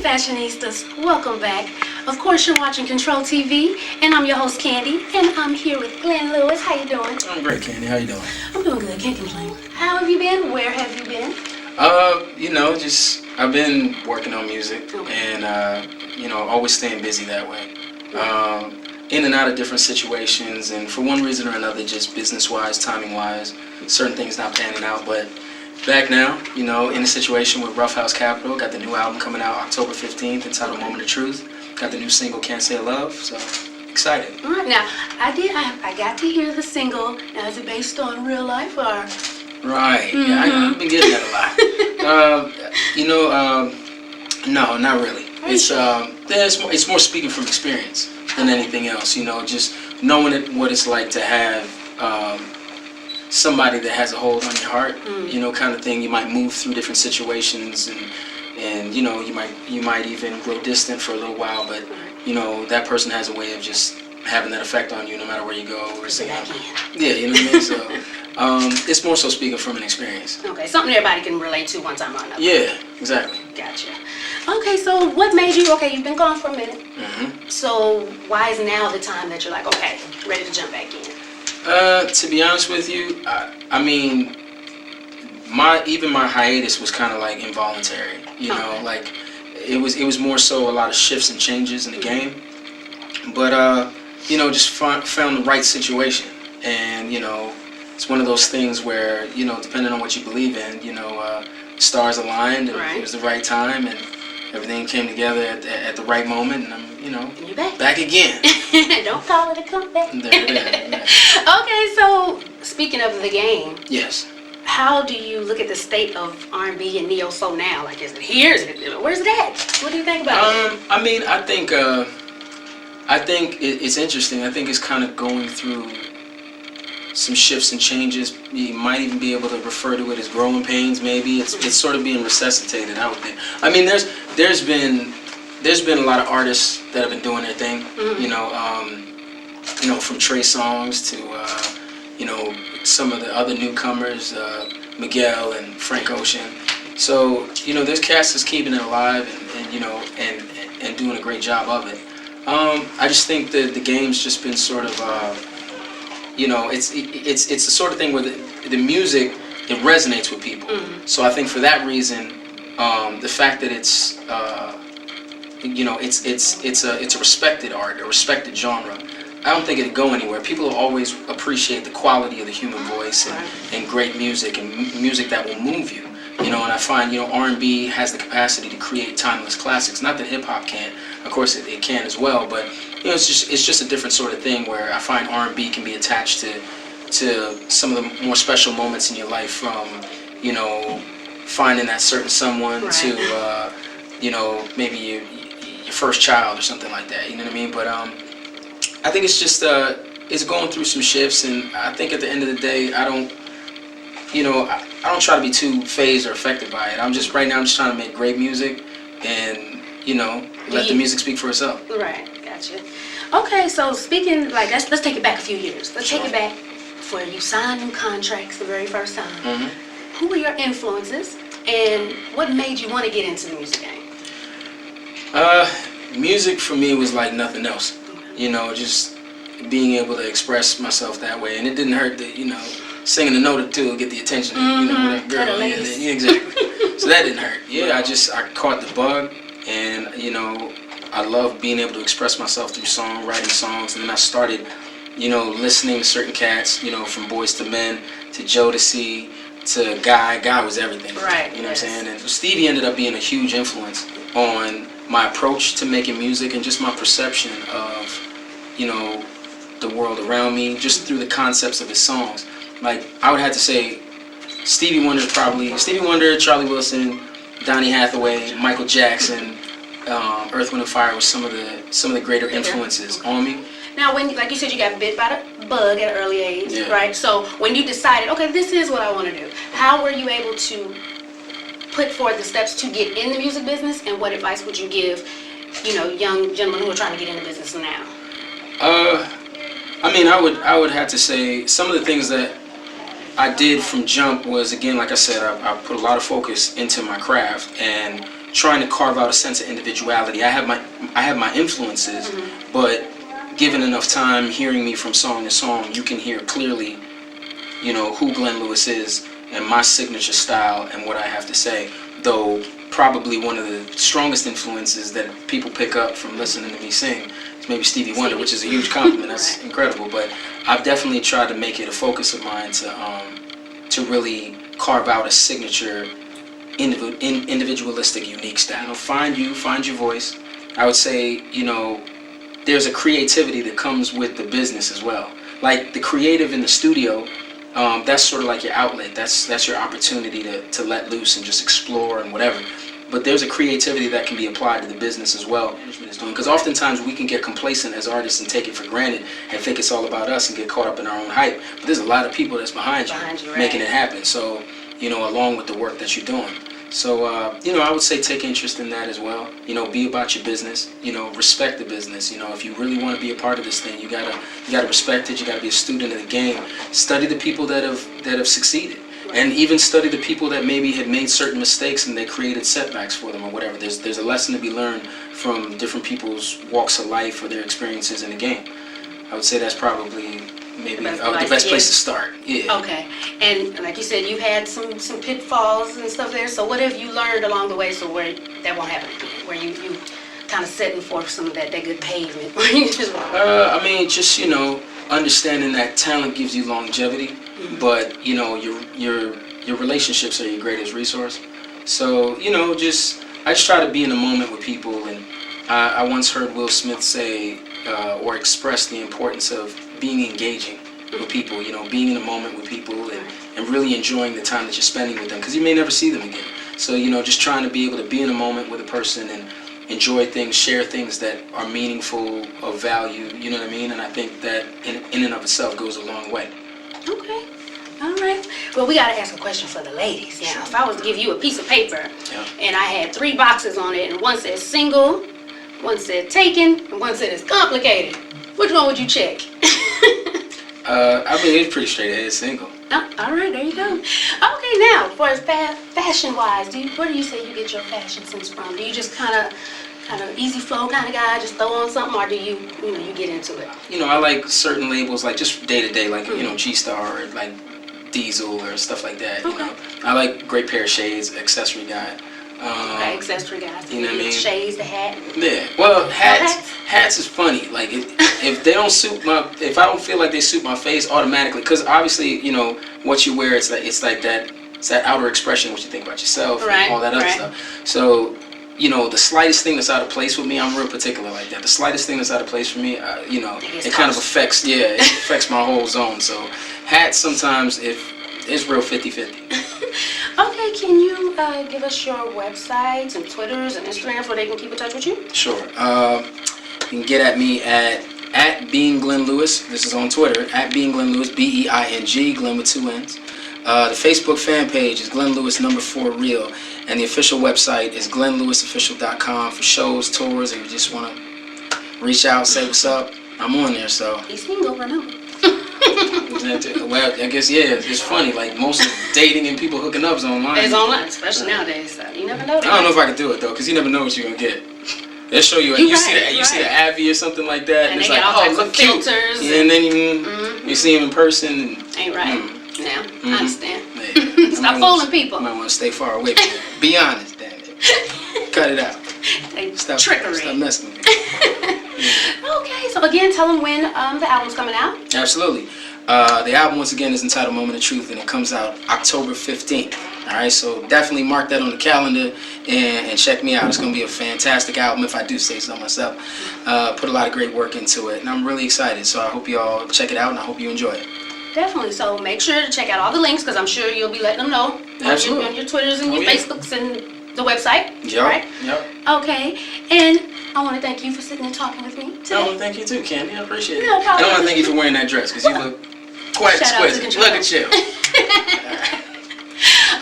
fashionistas, welcome back. Of course, you're watching Control TV, and I'm your host, Candy, and I'm here with Glenn Lewis. How you doing? I'm great, Candy. How you doing? I'm doing good. Can't complain. How have you been? Where have you been? I've been working on music, Okay. and always staying busy that way. In and out of different situations, and for one reason or another, just business-wise, timing-wise, certain things not panning out. But back now, in a situation with Rough House Capital. Got the new album coming out October 15th entitled Moment of Truth. Got the new single Cant Say Love. So excited. All right, now I got to hear the single. Now, is it based on real life or? Right. Mm-hmm. Yeah, I've been getting that a lot. No, not really. It's more speaking from experience than anything else. Just knowing what it's like to have somebody that has a hold on your heart. Kind of thing. You might move through different situations, and you might even grow distant for a little while, but that person has a way of just having that effect on you no matter where you go or something. Yeah, you know what I mean. So it's more so speaking from an experience. Okay, something everybody can relate to one time or another. Yeah, exactly. Gotcha. Okay, so what made you? Okay, you've been gone for a minute. Mm-hmm. So why is now the time that you're like, okay, ready to jump back in? To be honest with you, I mean, my hiatus was kind of like involuntary. Okay. Like it was more so a lot of shifts and changes in the game. But just found the right situation, and it's one of those things where depending on what you believe in, stars aligned, and right. It was the right time, and everything came together at the right moment, and I'm and you're back again. Don't call it a comeback. There it is. Okay, so speaking of the game, Yes. how do you look at the state of R&B and neo soul now? Like, is it here? Where's it at? What do you think about it? I mean, I think it's interesting. I think it's kind of going through some shifts and changes. You might even be able to refer to it as growing pains. Maybe it's sort of being resuscitated. I would think. I mean, there's been a lot of artists that have been doing their thing. From Trey Songz to some of the other newcomers, Miguel and Frank Ocean. So there's cats that's keeping it alive and doing a great job of it. I just think that the game's just been sort of it's the sort of thing where the music, it resonates with people. So I think for that reason, the fact that it's it's a respected art, a respected genre. I don't think it'd go anywhere. People will always appreciate the quality of the human voice and great music and music that will move you. And I find R&B has the capacity to create timeless classics. Not that hip hop can't. Of course it can as well, but it's just a different sort of thing where I find R&B can be attached to some of the more special moments in your life, from finding that certain someone to maybe your first child or something like that. You know what I mean? But I think it's just it's going through some shifts, and I think at the end of the day, I don't try to be too phased or affected by it. I'm just trying to make great music, and let the music speak for itself. Right, gotcha. Okay, so speaking, like, let's take it back a few years. Let's take it back for you signed new contracts the very first time. Mm-hmm. Who were your influences, and what made you want to get into the music game? Music for me was like nothing else. Just being able to express myself that way, and it didn't hurt that singing a note or two will get the attention of whatever girl. Yeah, exactly. So that didn't hurt. Yeah, I caught the bug, and I love being able to express myself through writing songs, and then I started listening to certain cats, from Boys to Men to Jodeci to Guy. Guy was everything. Right. What I'm saying? And Stevie ended up being a huge influence on my approach to making music and just my perception of the world around me, just through the concepts of his songs. Like, I would have to say Stevie Wonder, Charlie Wilson, Donny Hathaway, Michael Jackson, Earth, Wind and Fire was some of the greater influences on me. Now, when, like you said, you got bit by the bug at an early age, Yeah. right? So when you decided, okay, this is what I want to do, how were you able to put forth the steps to get in the music business, and what advice would you give, young gentlemen who are trying to get in the business now? I mean, I would have to say some of the things that I did from jump was, again, like I said, I put a lot of focus into my craft, and trying to carve out a sense of individuality. I have my influences, but given enough time hearing me from song to song, you can hear clearly, you know, who Glenn Lewis is and my signature style and what I have to say. Though probably one of the strongest influences that people pick up from listening to me sing is maybe Stevie Wonder, which is a huge compliment. That's incredible. But I've definitely tried to make it a focus of mine to really carve out a signature, individualistic, unique style. You know, find your voice. I would say, you know, there's a creativity that comes with the business as well. Like the creative in the studio, that's sort of like your outlet. That's your opportunity to let loose and just explore and whatever. But there's a creativity that can be applied to the business as well. Management is doing, because oftentimes we can get complacent as artists and take it for granted and think it's all about us and get caught up in our own hype. But there's a lot of people that's behind you making it happen. So, you know, along with the work that you're doing. So, you know, I would say take interest in that as well. You know, be about your business. You know, respect the business. You know, if you really want to be a part of this thing, you gotta respect it. You gotta be a student of the game. Study the people that have succeeded, and even study the people that maybe had made certain mistakes and they created setbacks for them or whatever. There's a lesson to be learned from different people's walks of life or their experiences in the game. I would say that's probably maybe the best place to start. Yeah. Okay. And like you said, you had some pitfalls and stuff there. So what have you learned along the way so where that won't happen again? Where you kind of setting forth some of that good pavement? Where you just I mean, just, you know, understanding that talent gives you longevity, but, you know, your relationships are your greatest resource. So, you know, I just try to be in the moment with people. And I once heard Will Smith say or express the importance of being engaging with people, you know, being in the moment with people and really enjoying the time that you're spending with them, because you may never see them again. So, you know, just trying to be able to be in a moment with a person and enjoy things, share things that are meaningful, of value, you know what I mean? And I think that in and of itself goes a long way. Okay. All right. Well, we got to ask a question for the ladies. Now, if I was to give you a piece of paper and I had 3 boxes on it, and one said single, one said taken, and one said it's complicated, which one would you check? I mean, it's pretty straight ahead, single. Oh, all right, there you go. Okay, now, for as fashion-wise, where do you say you get your fashion sense from? Do you just kind of easy flow kind of guy, just throw on something, or do you get into it? You know, I like certain labels, like just day to day, like you know, G-Star or like Diesel or stuff like that. You know, I like great pair of shades, accessory guy. Okay, accessory guys. You know what I mean? Shades, the hat. Yeah. Well, hats is funny. Like if they don't suit if I don't feel like they suit my face automatically, because obviously, you know, what you wear, it's like that outer expression, what you think about yourself, and all that other stuff. So, you know, the slightest thing that's out of place with me, I'm real particular like that. The slightest thing that's out of place for me, you know, it kind of affects my whole zone. So hats sometimes it's real 50-50. Okay, can you give us your websites and Twitters and Instagrams where they can keep in touch with you? Sure. You can get at me at Being Glenn Lewis. This is on Twitter, at Being Glenn Lewis, BEING, Glenn with 2 N's. The Facebook fan page is Glenn Lewis #4 Real, and the official website is glennlewisofficial.com for shows, tours, and you just want to reach out, say what's up. I'm on there, so. He's single, remember? Well, I guess, it's funny, like most of dating and people hooking up is online. It's online, especially nowadays, so you never know. I don't know if I can do it though, because you never know what you're going to get. They'll show you, you see the Avi or something like that, and it's like, oh, look cute. Yeah, and then you see him in person. And, ain't right. Now, I understand. Yeah. Stop fooling people. You might want to stay far away from it. Be honest, damn it. Cut it out. Stop trickery. Stop messing with me. Okay, so again, tell them when the album's coming out. Absolutely. The album, once again, is entitled Moment of Truth, and it comes out October 15th. All right, so definitely mark that on the calendar and check me out. It's going to be a fantastic album, if I do say so myself. Put a lot of great work into it, and I'm really excited. So I hope you all check it out, and I hope you enjoy it. Definitely. So make sure to check out all the links, because I'm sure you'll be letting them know on your Twitters and your Facebooks and the website. Yep. Right? Yep. Okay. And I want to thank you for sitting and talking with me today. I want to thank you too, Candy. I appreciate it. No problem. I want to thank you for wearing that dress, because you look quite exquisite. Look at you.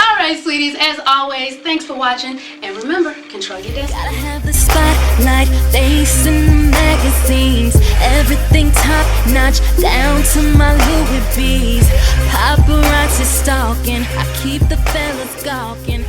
All right, sweeties. As always, thanks for watching, and remember, control your destiny. Gotta have the spotlight, face in the magazines, everything top notch, down to my Louis V's. Paparazzi stalking, I keep the fellas gawking.